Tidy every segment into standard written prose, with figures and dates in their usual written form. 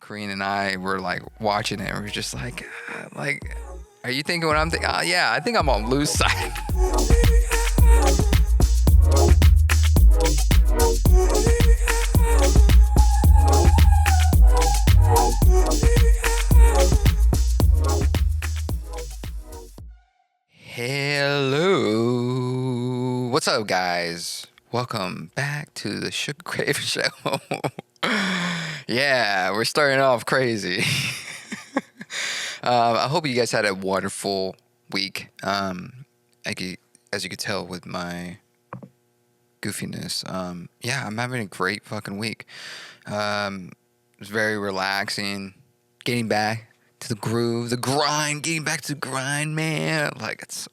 Kareen and I were like watching it, and we were just like, are you thinking what I'm thinking? Yeah, I think I'm on Lou's side. Hello, what's up, guys? Welcome back to the SUGA CRAVE Show. Yeah, we're starting off crazy. I hope you guys had a wonderful week. As you could tell with my goofiness, yeah, I'm having a great fucking week. It was very relaxing, getting back to the groove, the grind, getting back to the grind, man. Like, it's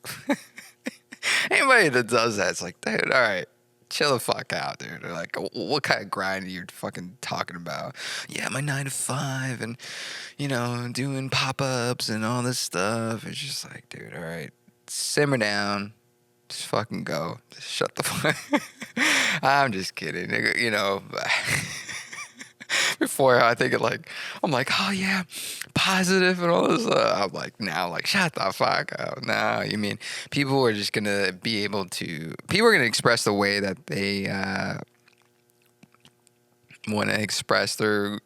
anybody that does that, it's like, dude, all right, chill the fuck out, dude. They're like, what kind of grind are you fucking talking about? Yeah, my 9 to 5 and, doing pop-ups and all this stuff. It's just like, dude, all right, simmer down. Just fucking go. Just shut the fuck. I'm just kidding. Before I think I'm like, oh yeah, positive and all this stuff. I'm like, now, like, shut the fuck up. No, you mean people are just gonna be able to. People are gonna express the way that they want to express their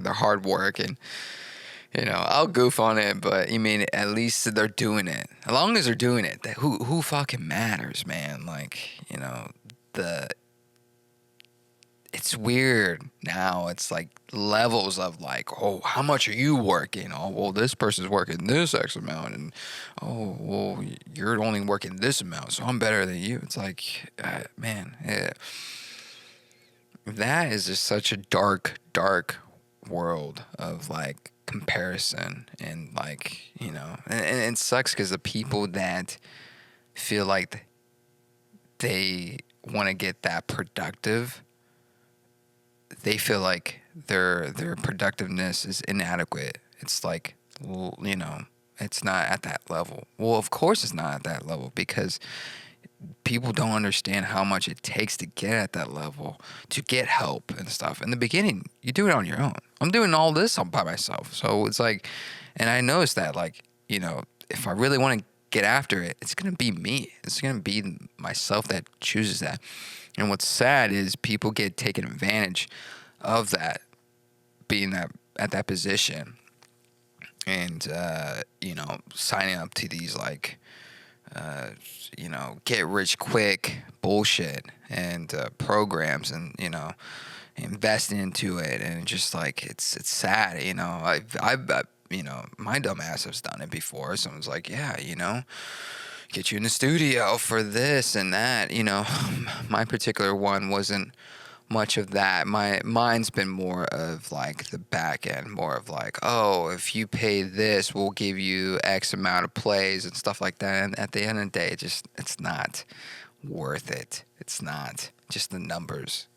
hard work, and I'll goof on it, but you mean at least they're doing it. As long as they're doing it, who fucking matters, man? Like, it's weird now. It's like levels of like, oh, how much are you working? Oh, well, this person's working this X amount, and oh, well, you're only working this amount, so I'm better than you. It's like, man, that is just such a dark, dark world of like comparison, and like, and it sucks because the people that feel like they want to get that productive, they feel like their productiveness is inadequate. It's like, well, it's not at that level. Well, of course it's not at that level, because people don't understand how much it takes to get at that level, to get help and stuff. In the beginning, you do it on your own. I'm doing all this all by myself. So it's like, and I noticed that, like, if I really want to get after it, it's going to be me. It's going to be myself that chooses that. And what's sad is people get taken advantage of that, being at that position, and signing up to these like get rich quick bullshit and programs, and investing into it, and just like it's sad. I've my dumb ass has done it before. Someone's like, yeah, get you in the studio for this and that. My particular one wasn't much of that. Mine's been more of like the back end, more of like, oh, if you pay this, we'll give you X amount of plays and stuff like that. And at the end of the day, it's not worth it. It's not just the numbers,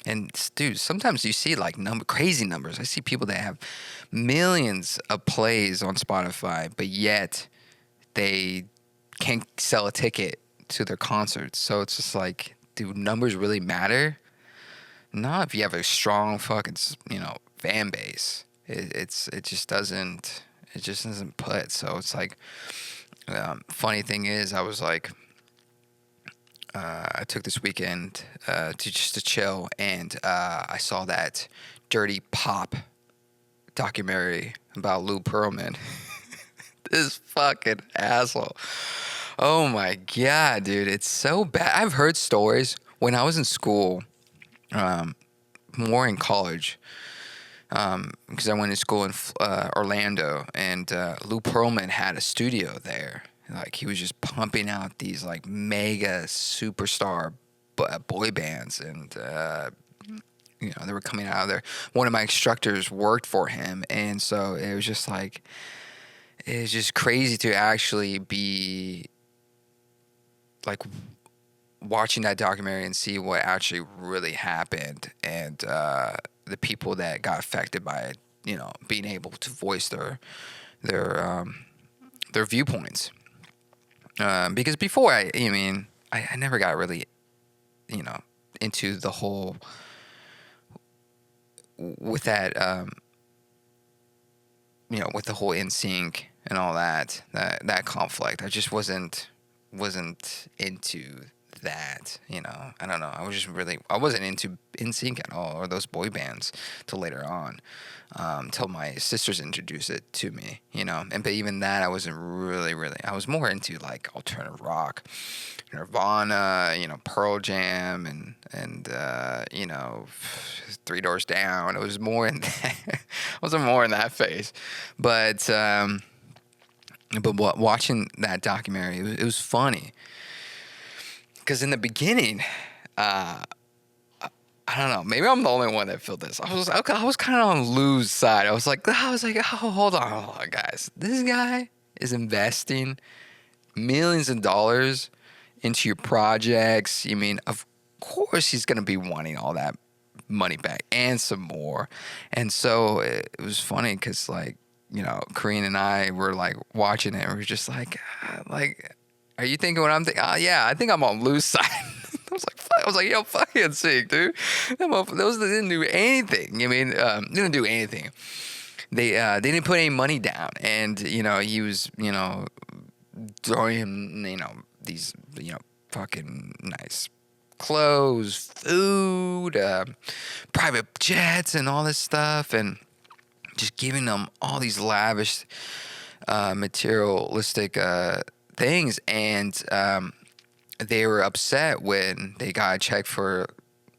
And dude, sometimes you see like crazy numbers. I see people that have millions of plays on Spotify, but yet they can't sell a ticket to their concerts. So it's just like, do numbers really matter? Not if you have a strong fucking fan base. It just doesn't put. So it's like, funny thing is, I was like, I took this weekend to chill, and I saw that Dirty Pop documentary about Lou Pearlman. This fucking asshole. Oh my god, dude, it's so bad. I've heard stories when I was in school, more in college, because I went to school in Orlando, and Lou Pearlman had a studio there. Like, he was just pumping out these like mega superstar boy bands, and they were coming out of there. One of my instructors worked for him, and so it was just like, it was just crazy to actually be like watching that documentary and see what actually really happened, and the people that got affected by it, being able to voice their viewpoints. Because before I never got really, into the whole with that, with the whole NSYNC and all that conflict, I just wasn't into that. I don't know. I wasn't into NSYNC at all, or those boy bands, till later on, till my sisters introduced it to me. But even that, I wasn't really. I was more into like alternative rock, Nirvana, Pearl Jam, and Three Doors Down. It was more in that. I wasn't more in that phase, but watching that documentary, it was funny. Because in the beginning, I don't know. Maybe I'm the only one that felt this. I was kind of on Lou's side. I was like, oh, hold on, guys. This guy is investing millions of dollars into your projects. Of course he's gonna be wanting all that money back and some more. And so it was funny because, like, Kareen and I were like watching it, and we were just like, are you thinking what I'm thinking? Oh, yeah, I think I'm on Lou's side. I was like, yo, fucking sick, dude. Those didn't do anything. Didn't do anything. They didn't put any money down, and he was throwing him these fucking nice clothes, food, private jets, and all this stuff, and just giving them all these lavish, materialistic things, and they were upset when they got a check for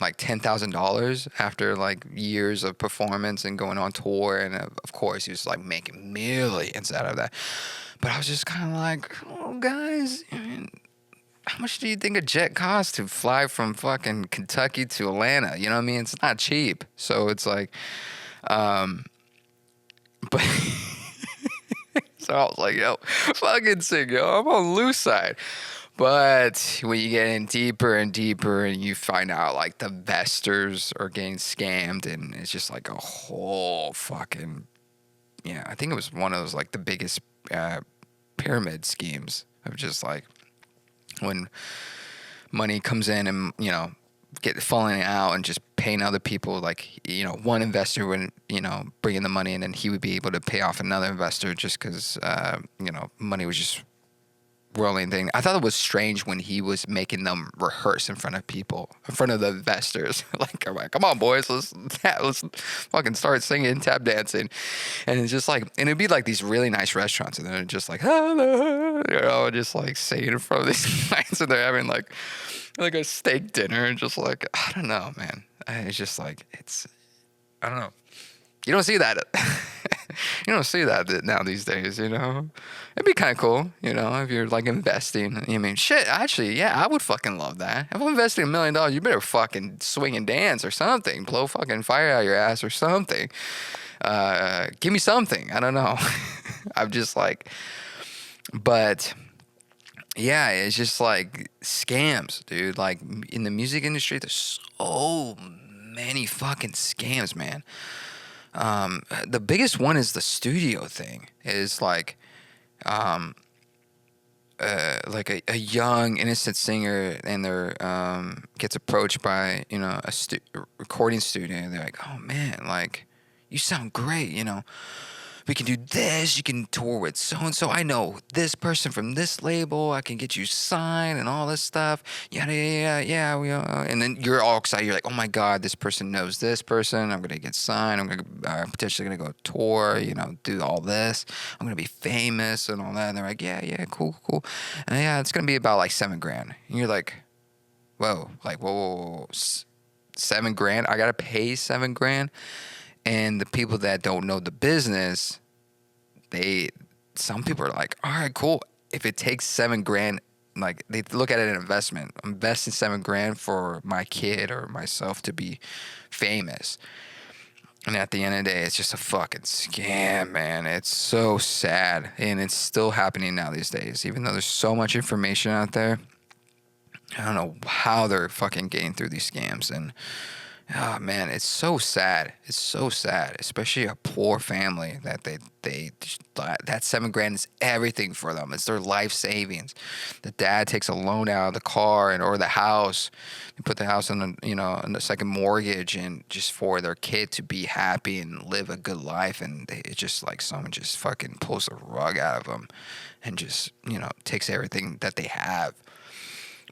like $10,000 after like years of performance and going on tour, and of course he was like making millions out of that. But I was just kind of like, oh, guys, how much do you think a jet costs to fly from fucking Kentucky to Atlanta? You know what I mean? It's not cheap. So it's like, but so I was like, yo, fucking sick, yo. I'm on Lou's side. But when you get in deeper and deeper, and you find out like the investors are getting scammed, and it's just like a whole fucking, I think it was one of those like the biggest pyramid schemes of just like when money comes in and get falling out and just paying other people, like one investor would bring in the money, and then he would be able to pay off another investor just because money was just rolling thing. I thought it was strange when he was making them rehearse in front of people, in front of the investors. Like, come on, boys, let's fucking start singing, tap dancing, and it's just like, and it'd be like these really nice restaurants, and they're just like, hello, just like singing in front of these guys, and they're having like a steak dinner, and just like, I don't know, man. It's just like, I don't know. You don't see that. You don't see that now these days, It'd be kind of cool, if you're like investing. Shit, actually, yeah, I would fucking love that. If I'm investing $1 million, you better fucking swing and dance or something. Blow fucking fire out your ass or something. Give me something. I don't know. I'm just like, but yeah, it's just like scams, dude. Like in the music industry, there's so many fucking scams, man. The biggest one is the studio thing. Is like a young innocent singer, and they're gets approached by a recording studio, and they're like, oh man, like you sound great, we can do this, you can tour with so and so, I know this person from this label, I can get you signed and all this stuff, yeah, and then you're all excited, you're like, oh my god, this person knows this person, I'm gonna get signed, I'm gonna potentially gonna go tour, do all this, I'm gonna be famous and all that, and they're like, yeah, cool, and yeah, it's gonna be about like $7,000, and you're like, whoa, $7,000, I gotta pay $7,000. And the people that don't know the business, some people are like, all right, cool. If it takes $7,000, like they look at it as an investment. I'm investing $7,000 for my kid or myself to be famous. And at the end of the day, it's just a fucking scam, man. It's so sad. And it's still happening now these days. Even though there's so much information out there, I don't know how they're fucking getting through these scams. And Oh man, it's so sad. It's so sad, especially a poor family they that 7 grand is everything for them. It's their life savings. The dad takes a loan out of the car and or the house. They put the house on on the second mortgage, and just for their kid to be happy and live a good life, and it's just like someone just fucking pulls the rug out of them, and just takes everything that they have.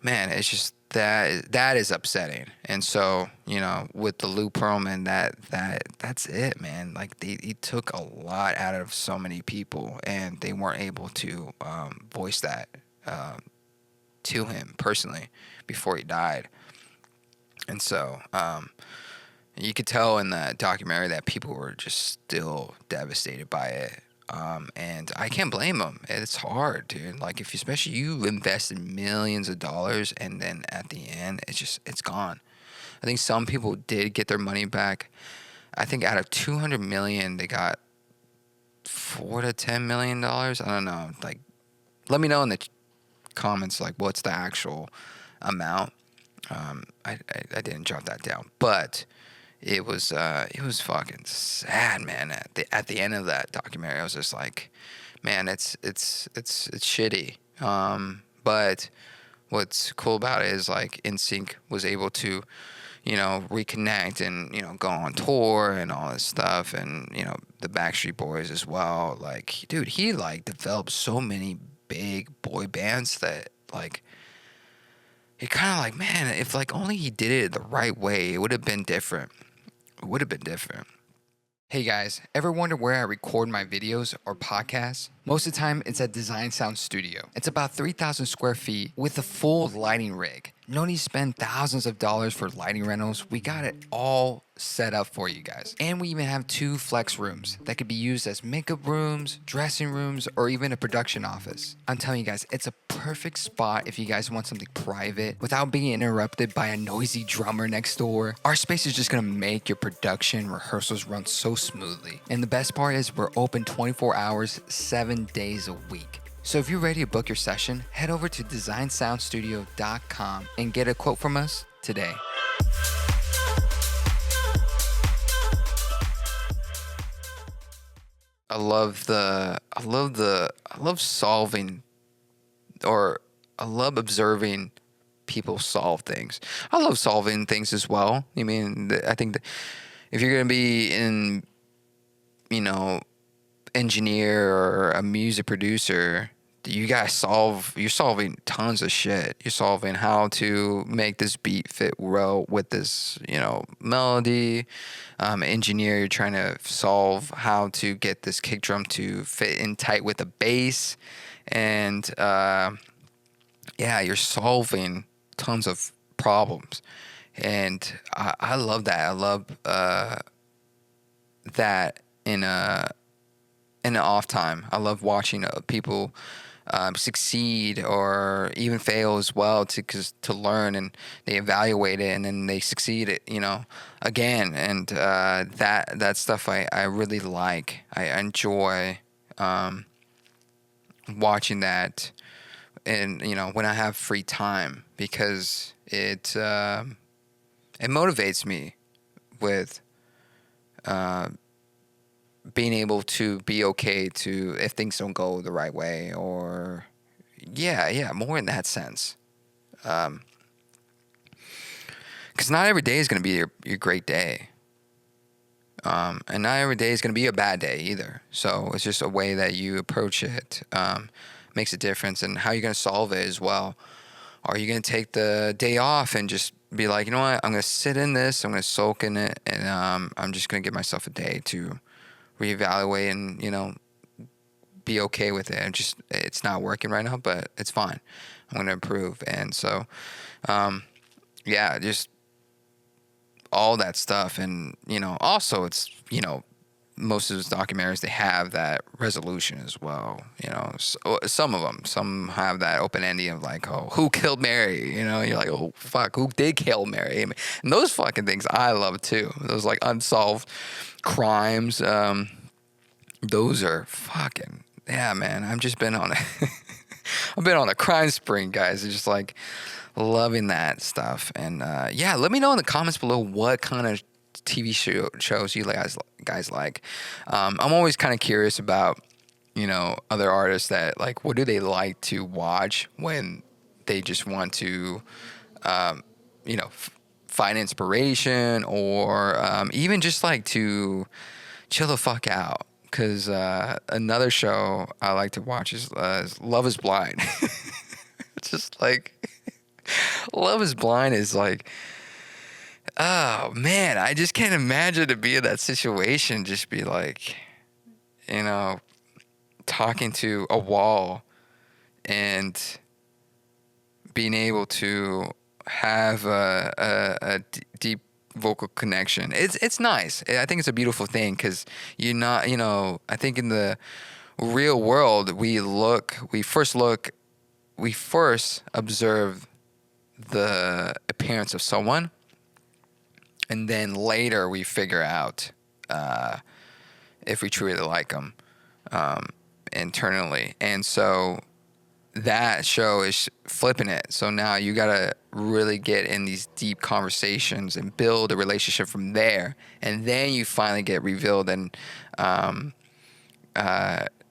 Man, it's just that is upsetting. And so, with the Lou Pearlman, that's it, man. Like he took a lot out of so many people, and they weren't able to voice that to him personally before he died. And so, you could tell in the documentary that people were just still devastated by it. And I can't blame them. It's hard, dude. Like especially you invested millions of dollars, and then at the end, it's gone. I think some people did get their money back. I think out of 200 million, they got $4 to $10 million. I don't know. Like, let me know in the comments, like, what's the actual amount. I didn't jot that down, but it was fucking sad, man. At the end of that documentary, I was just like, man, it's shitty. But what's cool about it is like NSYNC was able to, reconnect and go on tour and all this stuff, and the Backstreet Boys as well. Like, dude, he like developed so many big boy bands that like. You're kind of like, man, if like only he did it the right way, it would have been different. It would have been different. Hey guys, ever wonder where I record my videos or podcasts? Most of the time, it's at Design Sound Studio. It's about 3,000 square feet with a full lighting rig. No need to spend thousands of dollars for lighting rentals. We got it all set up for you guys. And we even have 2 flex rooms that could be used as makeup rooms, dressing rooms, or even a production office. I'm telling you guys, it's a perfect spot if you guys want something private without being interrupted by a noisy drummer next door. Our space is just gonna make your production rehearsals run so smoothly. And the best part is we're open 24 hours, 7 days a week. So if you're ready to book your session, head over to designsoundstudio.com and get a quote from us today. I love solving, or I love observing people solve things. I love solving things as well. I mean, I think that if you're going to be in, engineer or a music producer, you guys you're solving tons of shit. You're solving how to make this beat fit well with this, melody. Engineer, you're trying to solve how to get this kick drum to fit in tight with the bass. And, you're solving tons of problems. And I love that. I love, that in the off time. I love watching people succeed or even fail as well to learn, and they evaluate it and then they succeed it, again. And that stuff I really like. I enjoy watching that, and when I have free time, because it motivates me with being able to be okay to if things don't go the right way, or more in that sense. Because not every day is going to be your great day, and not every day is going to be a bad day either. So it's just a way that you approach it makes a difference, and how you're going to solve it as well. Are you going to take the day off and just be like, you know what, I'm going to sit in this, I'm going to soak in it, and I'm just going to give myself a day to reevaluate and be okay with it. It's not working right now, but it's fine. I'm going to improve. And so just all that stuff. And also it's most of those documentaries, they have that resolution as well. Some of them, some have that open ending of like, oh, who killed Mary? You're like, oh fuck, who did kill Mary? And those fucking things I love too. Those like unsolved crimes. Those are fucking, man. I've just been on I've been on a crime spree, guys. It's just like Loving that stuff. And yeah, let me know in the comments below what kind of TV shows you guys like. I'm always kind of curious about, other artists that like, what do they like to watch when they just want to, find inspiration, or even just like to chill the fuck out. Because another show I like to watch is Love is Blind. It's just like, Love is Blind is like, oh man, I just can't imagine to be in that situation. Just be like, talking to a wall and being able to have a deep vocal connection. It's nice. I think it's a beautiful thing, because I think in the real world we first observe the appearance of someone, and then later we figure out if we truly like them internally. And so that show is flipping it. So now you gotta really get in these deep conversations and build a relationship from there, and then you finally get revealed and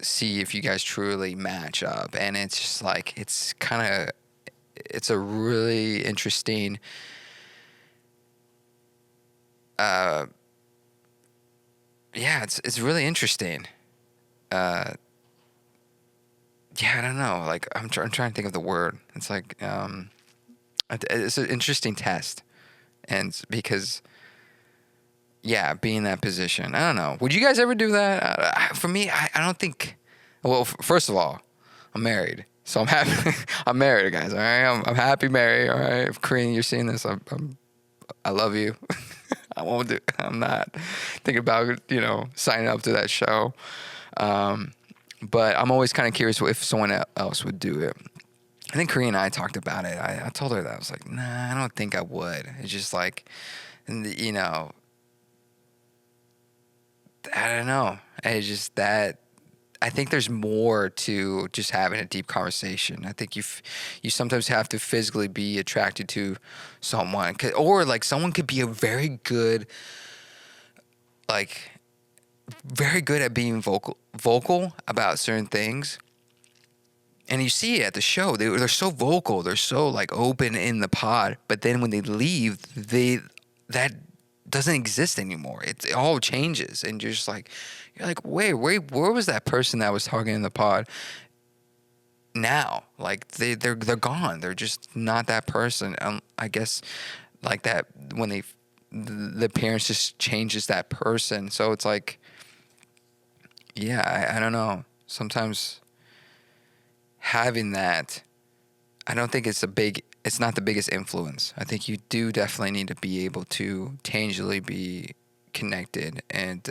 see if you guys truly match up. And it's just like, it's a really interesting it's really interesting. I don't know. Like, I'm trying to think of the word. It's like, it's an interesting test. And because, being in that position, I don't know. Would you guys ever do that? For me, I don't think, well, first of all, I'm married. So I'm happy. I'm married, guys. All right. I'm happy married. All right. If Korean, you're seeing this, I love you. I'm not thinking about, signing up to that show. But I'm always kind of curious if someone else would do it. I think Korean and I talked about it. I told her that. I was like, nah, I don't think I would. It's just like, I don't know. It's just that I think there's more to just having a deep conversation. I think you sometimes have to physically be attracted to someone. Or like someone could be a very good at being vocal about certain things, and you see it at the show. They're so vocal, they're so like open in the pod, but then when they leave, that doesn't exist anymore. It all changes, and you're like, wait, where was that person that was talking in the pod? Now, like they're gone. They're just not that person. I guess like that when the appearance just changes that person. So it's like, I don't know. Sometimes having that, I don't think it's not the biggest influence. I think you do definitely need to be able to tangibly be connected and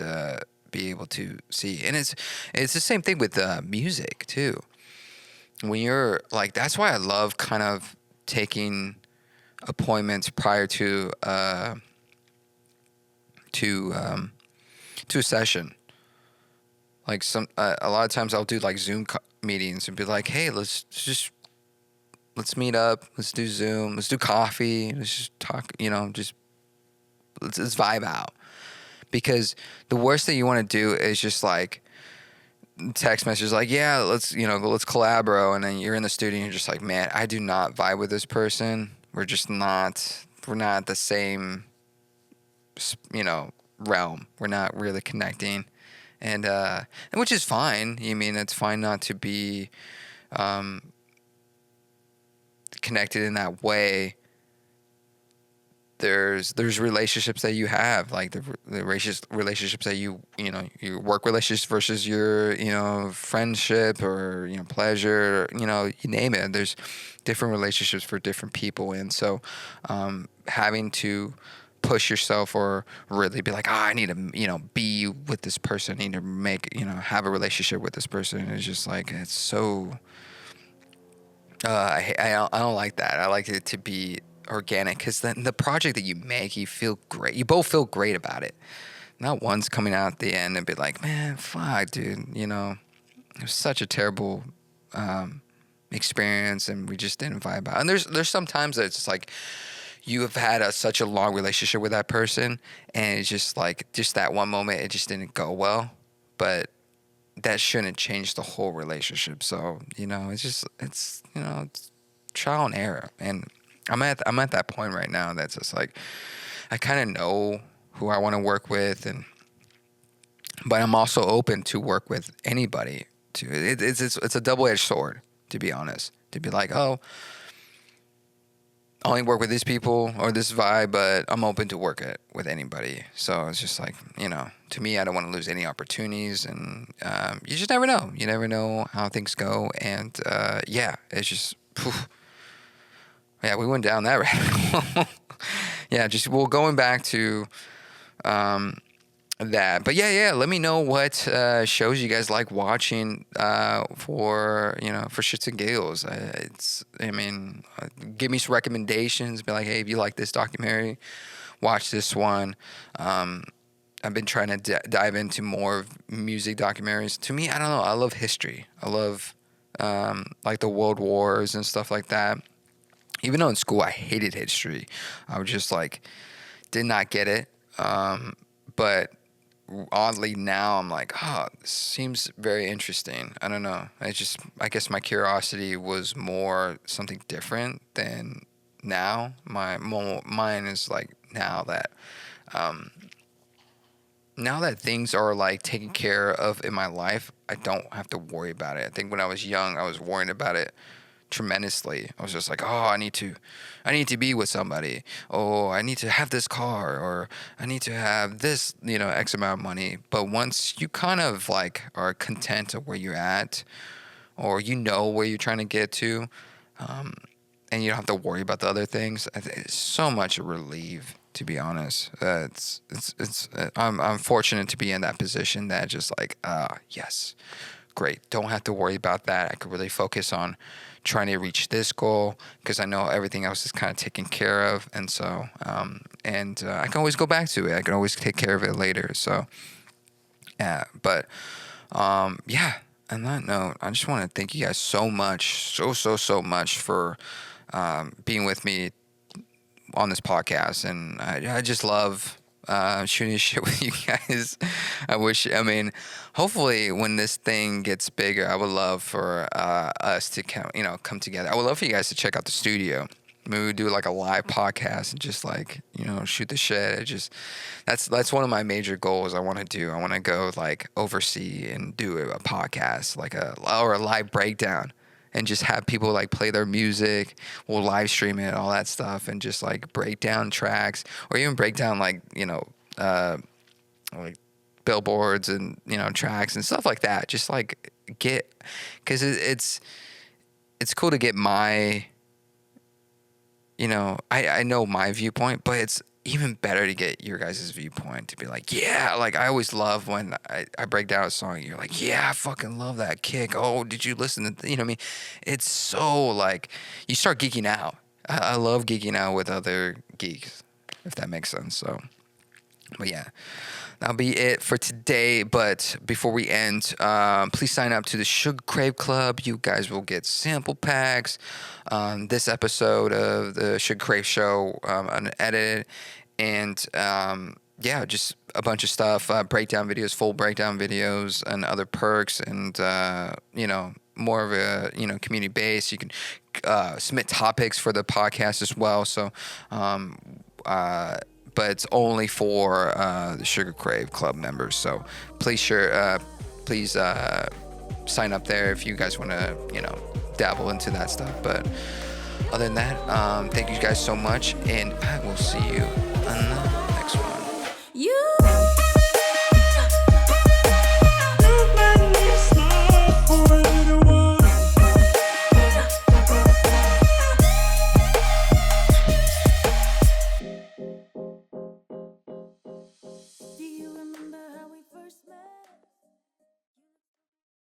be able to see. And it's the same thing with music too. When you're like, that's why I love kind of taking appointments prior to a session. Like a lot of times I'll do like Zoom meetings and be like, hey, let's meet up. Let's do Zoom. Let's do coffee. Let's just talk, just let's vibe out. Because the worst thing you want to do is just like text messages like, yeah, let's collab, bro. And then you're in the studio and you're just like, man, I do not vibe with this person. We're not the same, realm. We're not really connecting. And which is fine. I mean, it's fine not to be connected in that way. There's relationships that you have, like the relationships that your work relationships versus your friendship or pleasure, you name it. There's different relationships for different people, and so having to push yourself or really be like, I need to be with this person, I need to make have a relationship with this person. It's just like, it's so I don't like that. I like it to be organic, because then the project that you make, you feel great. You both feel great about it. Not one's coming out at the end and be like, man, fuck, dude, it was such a terrible experience, and we just didn't vibe out. And there's sometimes that it's just like you have had such a long relationship with that person, and it's just like just that one moment it just didn't go well, but that shouldn't change the whole relationship. So it's trial and error, and I'm at that point right now that's just like I kind of know who I want to work with, but I'm also open to work with anybody. It's a double-edged sword, to be honest. To be like, oh, I only work with these people or this vibe, but I'm open to work with anybody. So it's just like, to me, I don't want to lose any opportunities, and you just never know. You never know how things go, and it's just, phew. Yeah, we went down that rabbit hole. Yeah, going back to that. But let me know what shows you guys like watching for shits and giggles. Give me some recommendations. Be like, hey, if you like this documentary, watch this one. I've been trying to dive into more music documentaries. To me, I don't know. I love history. I love like the world wars and stuff like that. Even though in school I hated history, I was just like, did not get it. But oddly now I'm like, this seems very interesting. I don't know. I guess my curiosity was more something different than now. Mine is like now that things are like taken care of in my life, I don't have to worry about it. I think when I was young, I was worrying about it tremendously. I was just like, I need to be with somebody. Oh, I need to have this car, or I need to have this, X amount of money. But once you kind of like are content of where you're at, or where you're trying to get to, and you don't have to worry about the other things, it's so much a relief, to be honest. I'm fortunate to be in that position that just like, yes, great. Don't have to worry about that. I could really focus on trying to reach this goal because I know everything else is kind of taken care of. And so, I can always go back to it. I can always take care of it later. So, yeah, but, on that note, I just want to thank you guys so much, so much for, being with me on this podcast. And I just love, shooting shit with you guys. Hopefully when this thing gets bigger, I would love for us to come together. I would love for you guys to check out the studio. Maybe we do like a live podcast and just like, shoot the shit. That's one of my major goals I want to do. I want to go like oversee and do a podcast, or a live breakdown, and just have people like play their music. We'll live stream it, all that stuff, and just like break down tracks, or even break down like like billboards and tracks and stuff like that. Just like because it's cool to get my I know my viewpoint, but it's even better to get your guys' viewpoint, to be like, yeah, like I always love when I break down a song, you're like, yeah, I fucking love that kick. Oh, did you listen to, what I mean? It's so like, you start geeking out. I love geeking out with other geeks, if that makes sense. So, but yeah, that'll be it for today. But before we end, please sign up to the Suga Crave Club. You guys will get sample packs. This episode of the Suga Crave Show, unedited, and just a bunch of stuff, breakdown videos, full breakdown videos, and other perks, and more of a community base. You can submit topics for the podcast as well. So, but it's only for the Suga Crave Club members. So please sign up there if you guys want to dabble into that stuff. But other than that, thank you guys so much, and I will see you on the